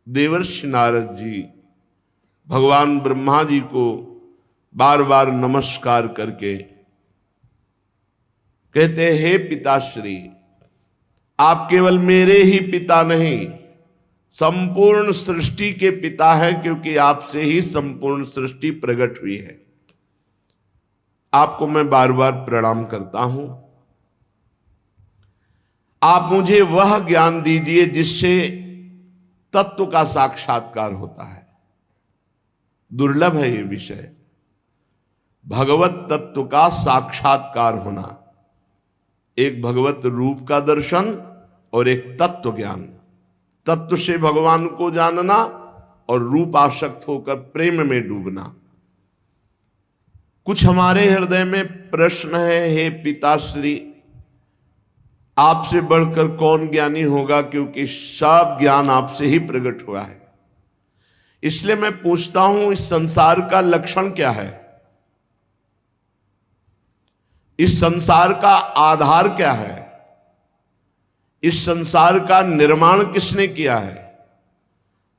देवर्षि नारद जी भगवान ब्रह्मा जी को बार बार नमस्कार करके कहते हैं, हे पिताश्री, आप केवल मेरे ही पिता नहीं, संपूर्ण सृष्टि के पिता हैं, क्योंकि आपसे ही संपूर्ण सृष्टि प्रकट हुई है। आपको मैं बार बार प्रणाम करता हूं। आप मुझे वह ज्ञान दीजिए जिससे तत्व का साक्षात्कार होता है। दुर्लभ है ये विषय, भगवत तत्व का साक्षात्कार होना। एक भगवत रूप का दर्शन और एक तत्व ज्ञान। तत्व से भगवान को जानना और रूप आसक्त होकर प्रेम में डूबना। कुछ हमारे हृदय में प्रश्न है, हे पिताश्री, आपसे बढ़कर कौन ज्ञानी होगा, क्योंकि सब ज्ञान आपसे ही प्रकट हुआ है। इसलिए मैं पूछता हूं, इस संसार का लक्षण क्या है? इस संसार का आधार क्या है? इस संसार का निर्माण किसने किया है?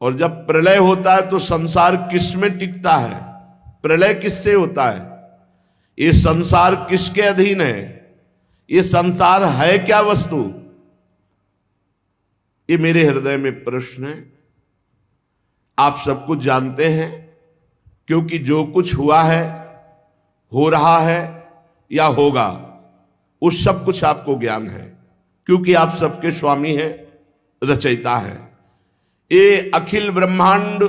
और जब प्रलय होता है तो संसार किस में टिकता है? प्रलय किससे होता है? ये संसार किसके अधीन है? ये संसार है क्या वस्तु? ये मेरे हृदय में प्रश्न है। आप सब कुछ जानते हैं, क्योंकि जो कुछ हुआ है, हो रहा है या होगा, उस सब कुछ आपको ज्ञान है, क्योंकि आप सबके स्वामी हैं, रचयिता है। ये अखिल ब्रह्मांड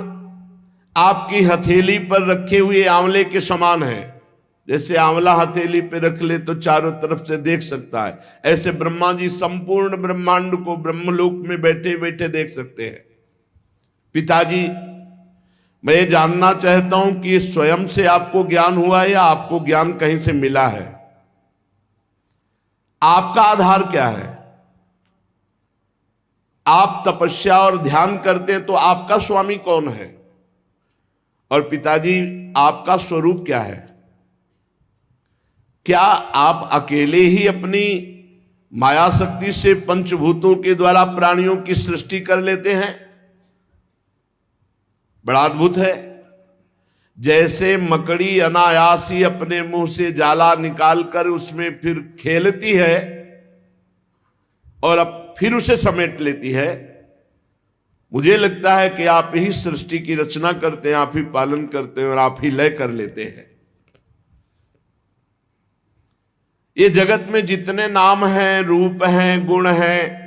आपकी हथेली पर रखे हुए आंवले के समान है। जैसे आंवला हथेली पे रख ले तो चारों तरफ से देख सकता है, ऐसे ब्रह्मा जी संपूर्ण ब्रह्मांड को ब्रह्मलोक में बैठे बैठे देख सकते हैं। पिताजी, मैं ये जानना चाहता हूं कि स्वयं से आपको ज्ञान हुआ है या आपको ज्ञान कहीं से मिला है? आपका आधार क्या है? आप तपस्या और ध्यान करते हैं तो आपका स्वामी कौन है? और पिताजी, आपका स्वरूप क्या है? क्या आप अकेले ही अपनी माया शक्ति से पंचभूतों के द्वारा प्राणियों की सृष्टि कर लेते हैं? बड़ा अद्भुत है। जैसे मकड़ी अनायास ही अपने मुंह से जाला निकालकर उसमें फिर खेलती है और अब फिर उसे समेट लेती है, मुझे लगता है कि आप ही सृष्टि की रचना करते हैं, आप ही पालन करते हैं और आप ही लय कर लेते हैं। ये जगत में जितने नाम हैं, रूप हैं, गुण हैं,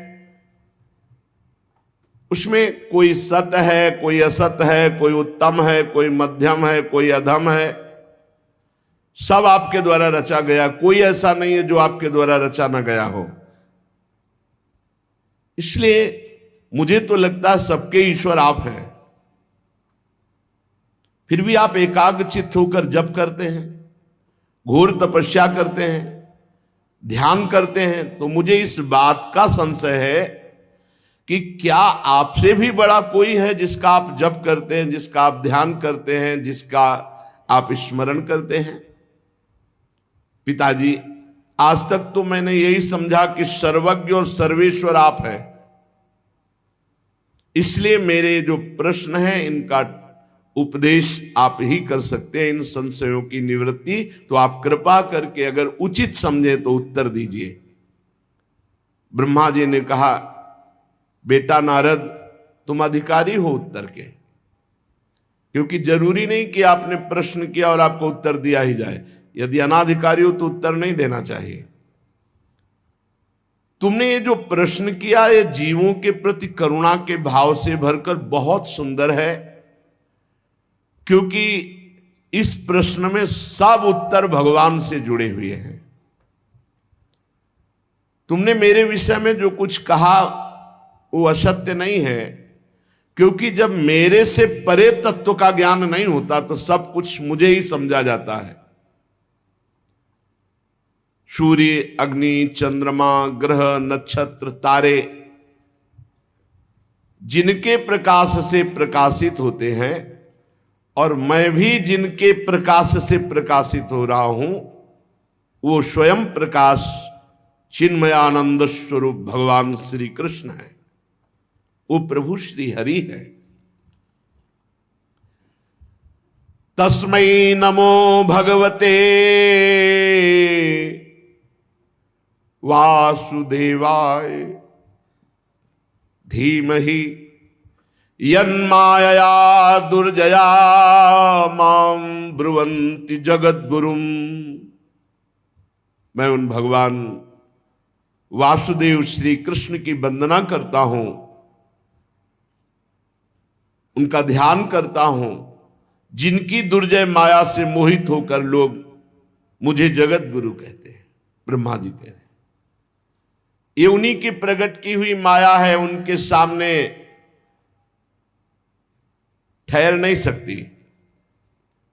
उसमें कोई सत है, कोई असत है, कोई उत्तम है, कोई मध्यम है, कोई अधम है। सब आपके द्वारा रचा गया, कोई ऐसा नहीं है जो आपके द्वारा रचा ना गया हो। इसलिए मुझे तो लगता है सबके ईश्वर आप हैं। फिर भी आप एकाग्रचित्त होकर जप करते हैं, घोर तपस्या करते हैं, ध्यान करते हैं, तो मुझे इस बात का संशय है कि क्या आपसे भी बड़ा कोई है जिसका आप जप करते हैं, जिसका आप ध्यान करते हैं, जिसका आप स्मरण करते हैं? पिताजी, आज तक तो मैंने यही समझा कि सर्वज्ञ और सर्वेश्वर आप हैं। इसलिए मेरे जो प्रश्न हैं इनका उपदेश आप ही कर सकते हैं, इन संशयों की निवृत्ति। तो आप कृपा करके अगर उचित समझे तो उत्तर दीजिए। ब्रह्मा जी ने कहा, बेटा नारद, तुम अधिकारी हो उत्तर के, क्योंकि जरूरी नहीं कि आपने प्रश्न किया और आपको उत्तर दिया ही जाए। यदि अनाधिकारी हो तो उत्तर नहीं देना चाहिए। तुमने ये जो प्रश्न किया, ये जीवों के प्रति करुणा के भाव से भरकर बहुत सुंदर है, क्योंकि इस प्रश्न में सब उत्तर भगवान से जुड़े हुए हैं। तुमने मेरे विषय में जो कुछ कहा वो असत्य नहीं है, क्योंकि जब मेरे से परे तत्व का ज्ञान नहीं होता तो सब कुछ मुझे ही समझा जाता है। सूर्य, अग्नि, चंद्रमा, ग्रह, नक्षत्र, तारे जिनके प्रकाश से प्रकाशित होते हैं और मैं भी जिनके प्रकाश से प्रकाशित हो रहा हूं, वो स्वयं प्रकाश चिन्मयानंद स्वरूप भगवान श्री कृष्ण है। वो प्रभु श्री हरि है। तस्मै नमो भगवते वासुदेवाय धीमहि यन्मायया दुर्जया मां ब्रुवन्ति जगद्गुरुम्। मैं उन भगवान वासुदेव श्री कृष्ण की वंदना करता हूं, उनका ध्यान करता हूं, जिनकी दुर्जय माया से मोहित होकर लोग मुझे जगत गुरु कहते हैं। ब्रह्मा जी कह रहे हैं ये उन्हीं की प्रकट की हुई माया है, उनके सामने ठहर नहीं सकती,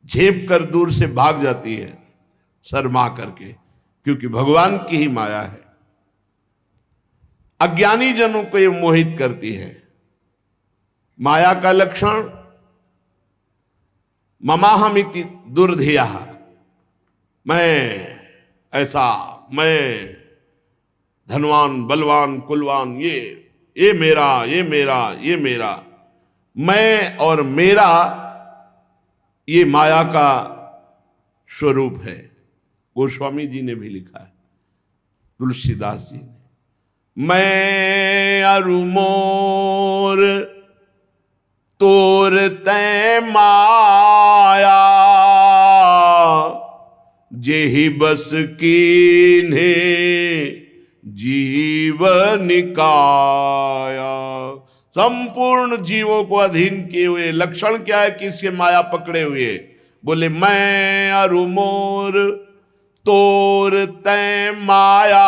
झेप कर दूर से भाग जाती है शर्मा करके, क्योंकि भगवान की ही माया है। अज्ञानी जनों को ये मोहित करती है। माया का लक्षण ममाहमिति दुर्धिया, मैं ऐसा, मैं धनवान बलवान कुलवान, ये मेरा, ये मेरा, ये मेरा, मैं और मेरा, ये माया का स्वरूप है। गोस्वामी जी ने भी लिखा है, तुलसीदास जी ने, मैं अरु मोर तोर तै माया, जेहि बस कीन्हे जीवन काया। संपूर्ण जीवों को अधीन किए हुए, लक्षण क्या है कि इसके माया पकड़े हुए, बोले मैं अरु मोर तोर तै माया,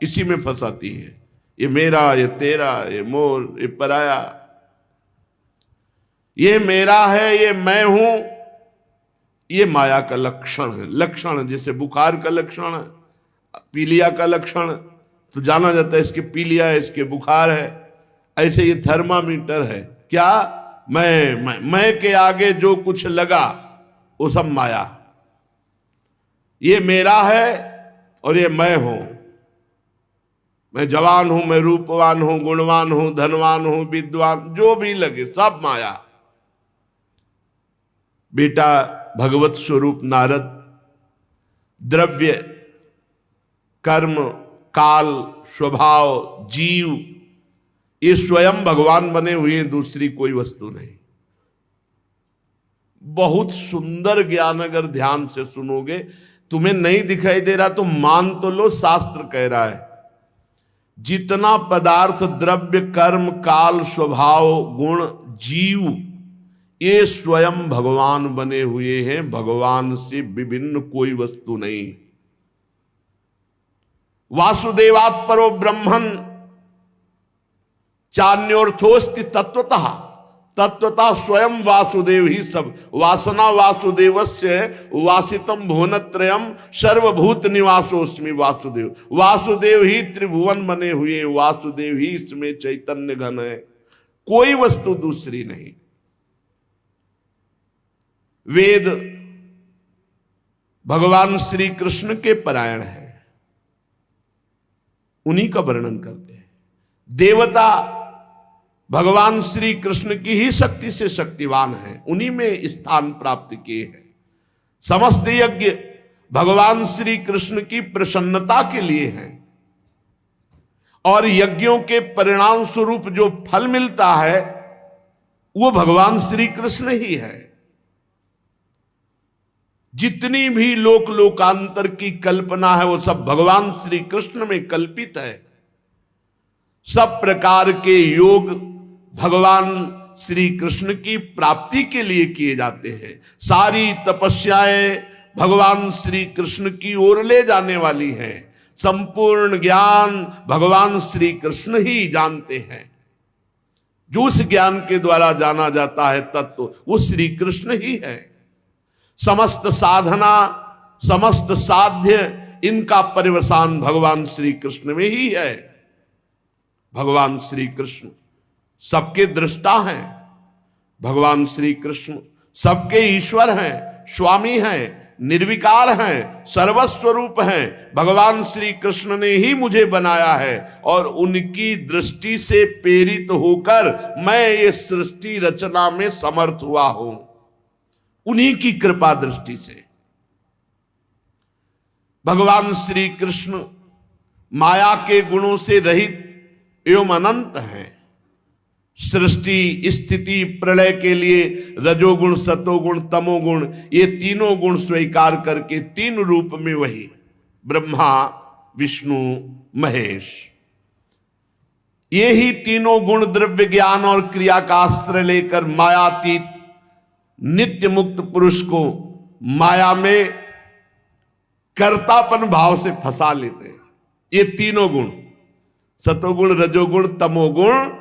इसी में फंसाती है। ये मेरा, ये तेरा, ये मोर, ये पराया, ये मेरा है, ये मैं हूं, ये माया का लक्षण है। लक्षण जैसे बुखार का लक्षण है, पीलिया का लक्षण तो जाना जाता है इसके पीलिया है, इसके बुखार है। ऐसे ये थर्मामीटर है, क्या मैं के आगे जो कुछ लगा वो सब माया। ये मेरा है और ये मैं हूं, मैं जवान हूं, मैं रूपवान हूं, गुणवान हूं, धनवान हूं, विद्वान, जो भी लगे सब माया। बेटा भगवत स्वरूप नारद, द्रव्य कर्म काल स्वभाव जीव ये स्वयं भगवान बने हुए हैं, दूसरी कोई वस्तु नहीं। बहुत सुंदर ज्ञान अगर ध्यान से सुनोगे, तुम्हें नहीं दिखाई दे रहा तो मान तो लो, शास्त्र कह रहा है जितना पदार्थ द्रव्य कर्म काल स्वभाव गुण जीव ये स्वयं भगवान बने हुए हैं, भगवान से विभिन्न कोई वस्तु नहीं। वासुदेवात् परो ब्रह्मन् चान्योर्थोस्ति तत्वतः, तत्वतः स्वयं वासुदेव ही सब। वासना वासुदेवस्य वासितम भुवनत्रयम सर्वभूत निवासोस्मि वासुदेव। वासुदेव ही त्रिभुवन बने हुए, वासुदेव ही इसमें चैतन्य घन है, कोई वस्तु दूसरी नहीं। वेद भगवान श्री कृष्ण के परायण है, उन्हीं का वर्णन करते हैं। देवता भगवान श्री कृष्ण की ही शक्ति से शक्तिवान है, उन्हीं में स्थान प्राप्त किए हैं। समस्त यज्ञ भगवान श्री कृष्ण की प्रसन्नता के लिए हैं, और यज्ञों के परिणाम स्वरूप जो फल मिलता है वो भगवान श्री कृष्ण ही है। जितनी भी लोक लोकांतर की कल्पना है वो सब भगवान श्री कृष्ण में कल्पित है। सब प्रकार के योग भगवान श्री कृष्ण की प्राप्ति के लिए किए जाते हैं। सारी तपस्याएं भगवान श्री कृष्ण की ओर ले जाने वाली हैं। संपूर्ण ज्ञान भगवान श्री कृष्ण ही जानते हैं। जो उस ज्ञान के द्वारा जाना जाता है तत्व वो श्री कृष्ण ही है। समस्त साधना समस्त साध्य इनका परिवसान भगवान श्री कृष्ण में ही है। भगवान श्री कृष्ण सबके दृष्टा हैं, भगवान श्री कृष्ण सबके ईश्वर हैं, स्वामी हैं, निर्विकार हैं, सर्वस्वरूप हैं। भगवान श्री कृष्ण ने ही मुझे बनाया है और उनकी दृष्टि से प्रेरित होकर मैं ये सृष्टि रचना में समर्थ हुआ हूं। उन्हीं की कृपा दृष्टि से। भगवान श्री कृष्ण माया के गुणों से रहित एवं अनंत हैं। सृष्टि स्थिति प्रलय के लिए रजोगुण सतोगुण तमोगुण ये तीनों गुण स्वीकार करके तीन रूप में वही ब्रह्मा विष्णु महेश, ये ही तीनों गुण द्रव्य ज्ञान और क्रिया का अस्त्र लेकर मायातीत नित्य मुक्त पुरुष को माया में कर्तापन भाव से फंसा लेते हैं। ये तीनों गुण सतोगुण रजोगुण तमोगुण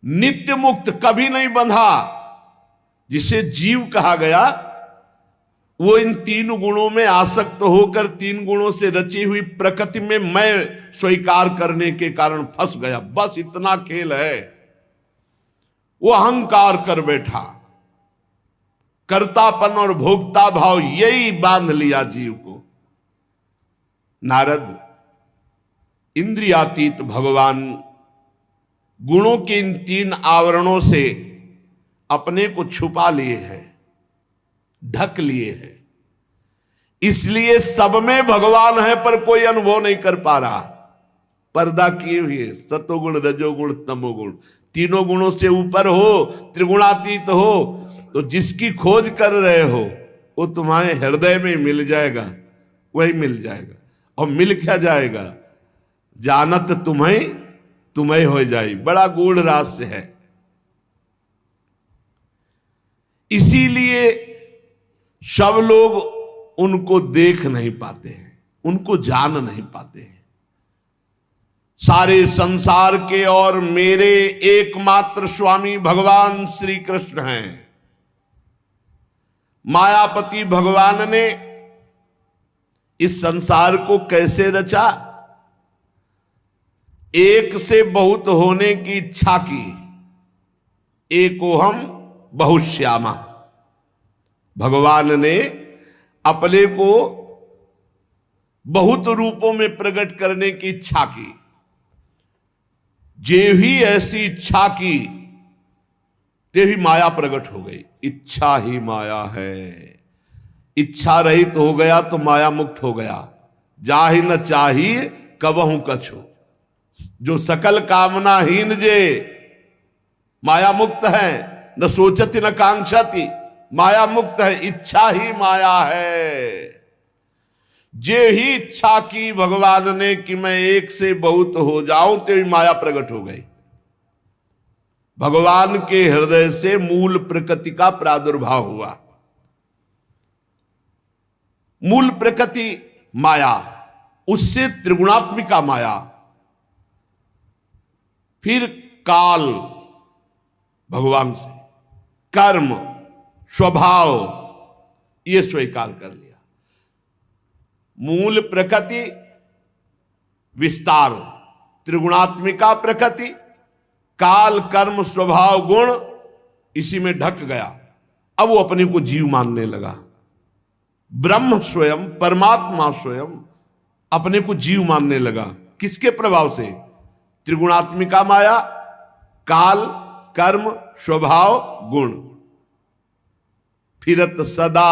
नित्य मुक्त, कभी नहीं बंधा। जिसे जीव कहा गया वो इन तीन गुणों में आसक्त होकर तीन गुणों से रची हुई प्रकृति में मैं स्वीकार करने के कारण फंस गया। बस इतना खेल है। वो अहंकार कर बैठा, कर्तापन और भोक्ता भाव यही बांध लिया जीव को। नारद इंद्रियातीत भगवान गुणों के इन तीन आवरणों से अपने को छुपा लिए हैं, ढक लिए हैं। इसलिए सब में भगवान है पर कोई अनुभव नहीं कर पा रहा। पर्दा किए हुए सतोगुण रजोगुण तमोगुण तीनों गुणों से ऊपर हो, त्रिगुणातीत हो, तो जिसकी खोज कर रहे हो वो तुम्हारे हृदय में मिल जाएगा, वही मिल जाएगा। और मिल क्या जाएगा? जानत तुम्हें तुम्हें हो जाए। बड़ा गूढ़ रहस्य है। इसीलिए सब लोग उनको देख नहीं पाते हैं, उनको जान नहीं पाते हैं। सारे संसार के और मेरे एकमात्र स्वामी भगवान श्री कृष्ण हैं। मायापति भगवान ने इस संसार को कैसे रचा? एक से बहुत होने की इच्छा की। एकोहम बहुश्यामा। भगवान ने अपने को बहुत रूपों में प्रकट करने की इच्छा की। जे ही ऐसी इच्छा की ते ही माया प्रकट हो गई। इच्छा ही माया है। इच्छा रहित हो गया तो माया मुक्त हो गया। जाहि न चाहिए कबहू कछु, जो सकल कामनाहीन जे माया मुक्त है। न सोचती न कांक्षति, माया मुक्त है। इच्छा ही माया है। जे ही इच्छा की भगवान ने कि मैं एक से बहुत हो जाऊं, तेरी माया प्रकट हो गई। भगवान के हृदय से मूल प्रकृति का प्रादुर्भाव हुआ। मूल प्रकृति माया, उससे त्रिगुणात्मिका माया, फिर काल भगवान से, कर्म स्वभाव ये स्वीकार कर लिया। मूल प्रकृति विस्तार, त्रिगुणात्मिका प्रकृति, काल कर्म स्वभाव गुण, इसी में ढक गया। अब वो अपने को जीव मानने लगा। ब्रह्म स्वयं, परमात्मा स्वयं अपने को जीव मानने लगा। किसके प्रभाव से? त्रिगुणात्मिका माया, काल कर्म स्वभाव गुण। फिरत सदा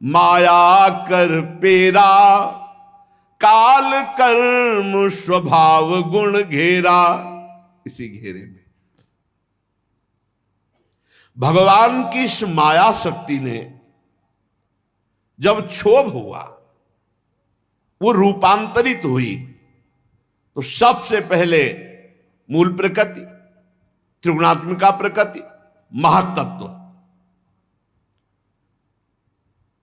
माया कर पेरा, काल कर्म स्वभाव गुण घेरा। इसी घेरे में भगवान की इस माया शक्ति ने जब क्षोभ हुआ, वो रूपांतरित हुई, तो सबसे पहले मूल प्रकृति, त्रिगुणात्मिका प्रकृति, महातत्व,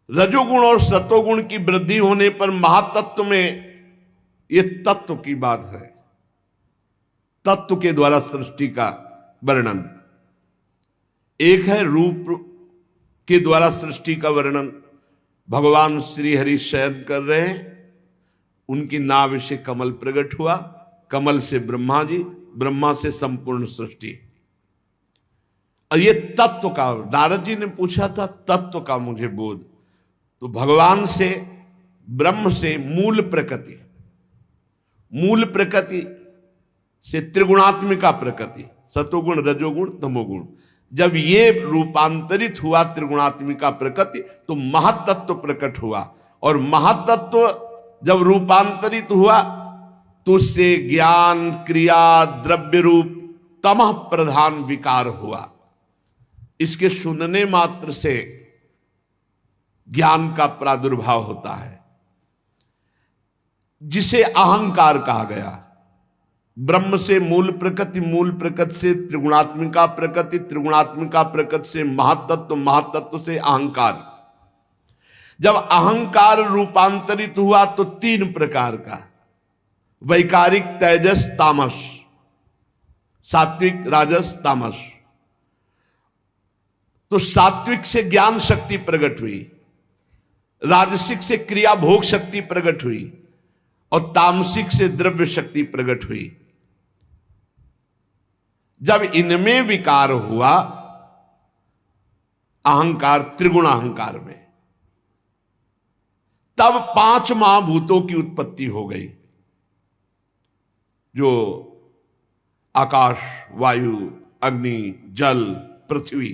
रजोगुण और सतोगुण की वृद्धि होने पर महातत्व में ये तत्व की बात है। तत्व के द्वारा सृष्टि का वर्णन। एक है रूप के द्वारा सृष्टि का वर्णन। भगवान श्री हरि शयन कर रहे हैं, उनकी नाभ से कमल प्रकट हुआ, कमल से ब्रह्मा जी, ब्रह्मा से संपूर्ण सृष्टि। और ये तत्व का, नारद जी ने पूछा था तत्व का मुझे बोध, तो भगवान से, ब्रह्म से मूल प्रकृति, मूल प्रकृति से त्रिगुणात्मिका प्रकृति, सतोगुण रजोगुण तमोगुण, जब ये रूपांतरित हुआ त्रिगुणात्मिका प्रकृति तो महातत्व प्रकट हुआ, और महातत्व जब रूपांतरित हुआ तो उससे ज्ञान, क्रिया, द्रव्य रूप तमः प्रधान विकार हुआ। इसके सुनने मात्र से ज्ञान का प्रादुर्भाव होता है, जिसे अहंकार कहा गया। ब्रह्म से मूल प्रकृति, मूल प्रकृति से त्रिगुणात्मिका प्रकृति, त्रिगुणात्मिका प्रकृति से महातत्व, महातत्व से अहंकार। जब अहंकार रूपांतरित हुआ तो तीन प्रकार का, वैकारिक, तेजस, तामस, सात्विक, राजस, तामस। तो सात्विक से ज्ञान शक्ति प्रकट हुई, राजसिक से क्रिया भोग शक्ति प्रकट हुई, और तामसिक से द्रव्य शक्ति प्रकट हुई। जब इनमें विकार हुआ अहंकार, त्रिगुण अहंकार में, तब पांच महाभूतों की उत्पत्ति हो गई, जो आकाश, वायु, अग्नि, जल, पृथ्वी,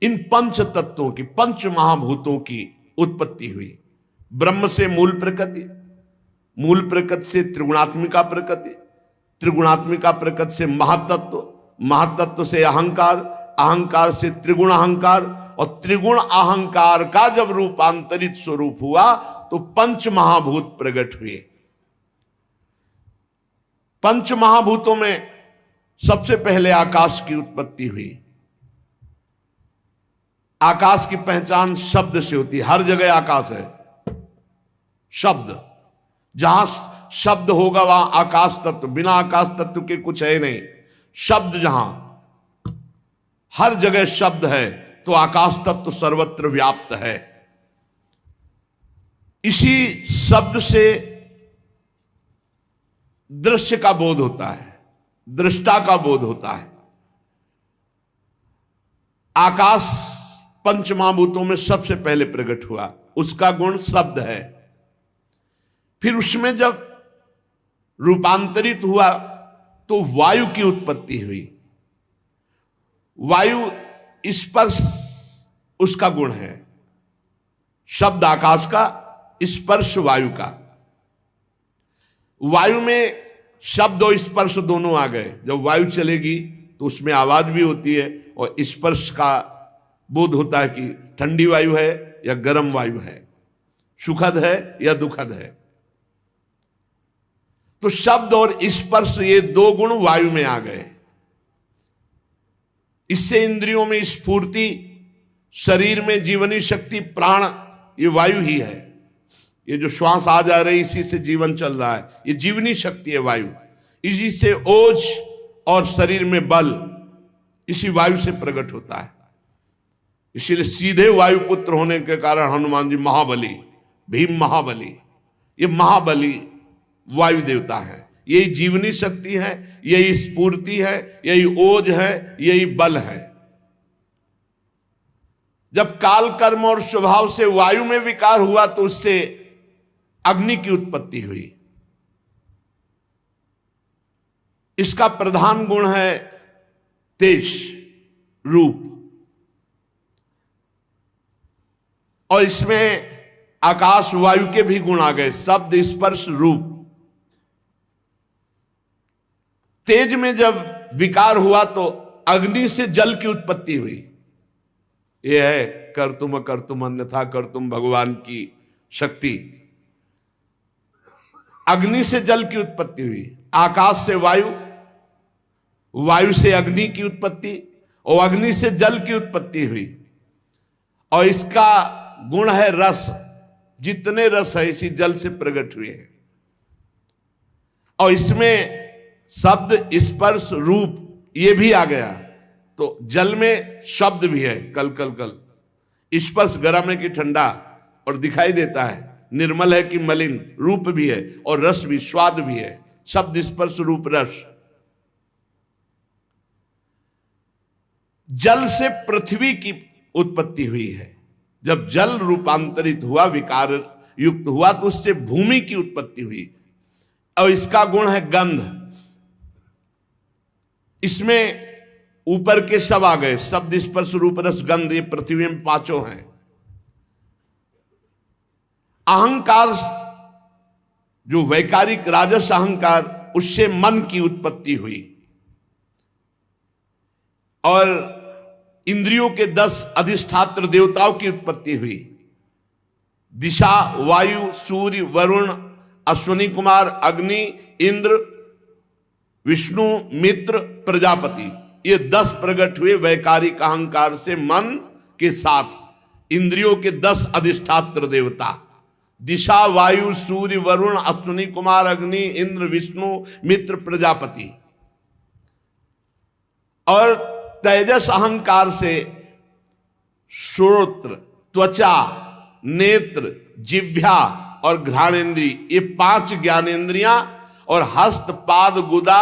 इन पंच तत्वों की, पंच महाभूतों की उत्पत्ति हुई। ब्रह्म से मूल प्रकृति, मूल प्रकृति से त्रिगुणात्मिका प्रकृति, त्रिगुणात्मिका प्रकृति से महातत्व, महातत्व से अहंकार, अहंकार से त्रिगुण अहंकार, और त्रिगुण अहंकार का जब रूपांतरित स्वरूप हुआ तो पंच महाभूत प्रकट हुए। पंच महाभूतों में सबसे पहले आकाश की उत्पत्ति हुई। आकाश की पहचान शब्द से होती है, हर जगह आकाश है। शब्द, जहां शब्द होगा वहां आकाश तत्व, बिना आकाश तत्व के कुछ है नहीं। शब्द जहां, हर जगह शब्द है तो आकाश तत्व सर्वत्र व्याप्त है। इसी शब्द से दृश्य का बोध होता है, दृष्टा का बोध होता है। आकाश पंच महाभूतों में सबसे पहले प्रकट हुआ, उसका गुण शब्द है। फिर उसमें जब रूपांतरित हुआ तो वायु की उत्पत्ति हुई। वायु स्पर्श उसका गुण है, शब्द आकाश का, स्पर्श वायु का। वायु में शब्द और स्पर्श दोनों आ गए। जब वायु चलेगी तो उसमें आवाज भी होती है और स्पर्श का बोध होता है कि ठंडी वायु है या गर्म वायु है, सुखद है या दुखद है। तो शब्द और स्पर्श, ये दो गुण वायु में आ गए। इससे इंद्रियों में स्फूर्ति, शरीर में जीवनी शक्ति, प्राण, ये वायु ही है। ये जो श्वास आ जा रही, इसी से जीवन चल रहा है, ये जीवनी शक्ति है वायु। इसी से ओज और शरीर में बल इसी वायु से प्रकट होता है। इसीलिए सीधे वायुपुत्र होने के कारण हनुमान जी महाबली, भीम महाबली, ये महाबली वायु देवता है। यही जीवनी शक्ति है, यही स्फूर्ति है, यही ओज है, यही बल है। जब काल, कर्म और स्वभाव से वायु में विकार हुआ तो उससे अग्नि की उत्पत्ति हुई। इसका प्रधान गुण है तेज रूप, और इसमें आकाश वायु के भी गुण आ गए, शब्द, स्पर्श, रूप। तेज में जब विकार हुआ तो अग्नि से जल की उत्पत्ति हुई। यह है कर तुम अन्यथा कर तुम भगवान की शक्ति। अग्नि से जल की उत्पत्ति हुई, आकाश से वायु, वायु से अग्नि की उत्पत्ति, और अग्नि से जल की उत्पत्ति हुई। और इसका गुण है रस, जितने रस है इसी जल से प्रकट हुए हैं। और इसमें शब्द, स्पर्श, रूप ये भी आ गया। तो जल में शब्द भी है, कल कल कल, स्पर्श गर्म है कि ठंडा और दिखाई देता है, निर्मल है कि मलिन, रूप भी है, और रस भी, स्वाद भी है। शब्द, स्पर्श, रूप, रस। जल से पृथ्वी की उत्पत्ति हुई है। जब जल रूपांतरित हुआ, विकार युक्त हुआ, तो उससे भूमि की उत्पत्ति हुई। और इसका गुण है गंध। इसमें ऊपर के सब आ गए, शब्द स्पर्श रूप रस गंध, ये पृथ्वी में पांचों हैं। अहंकार जो वैकारिक राजस अहंकार, उससे मन की उत्पत्ति हुई और इंद्रियों के 10 अधिष्ठात्र देवताओं की उत्पत्ति हुई। दिशा, वायु, सूर्य, वरुण, अश्विनी कुमार, अग्नि, इंद्र, विष्णु, मित्र, प्रजापति, ये 10 प्रकट हुए वैकारिक अहंकार से मन के साथ। इंद्रियों के 10 अधिष्ठात्र देवता, दिशा, वायु, सूर्य, वरुण, अश्विनी कुमार, अग्नि, इंद्र, विष्णु, मित्र, प्रजापति। और तेजस अहंकार से श्रोत्र, त्वचा, नेत्र, जिह्वा और घ्राणेन्द्रिय, ये 5 ज्ञानेन्द्रियां और हस्त, पाद, गुदा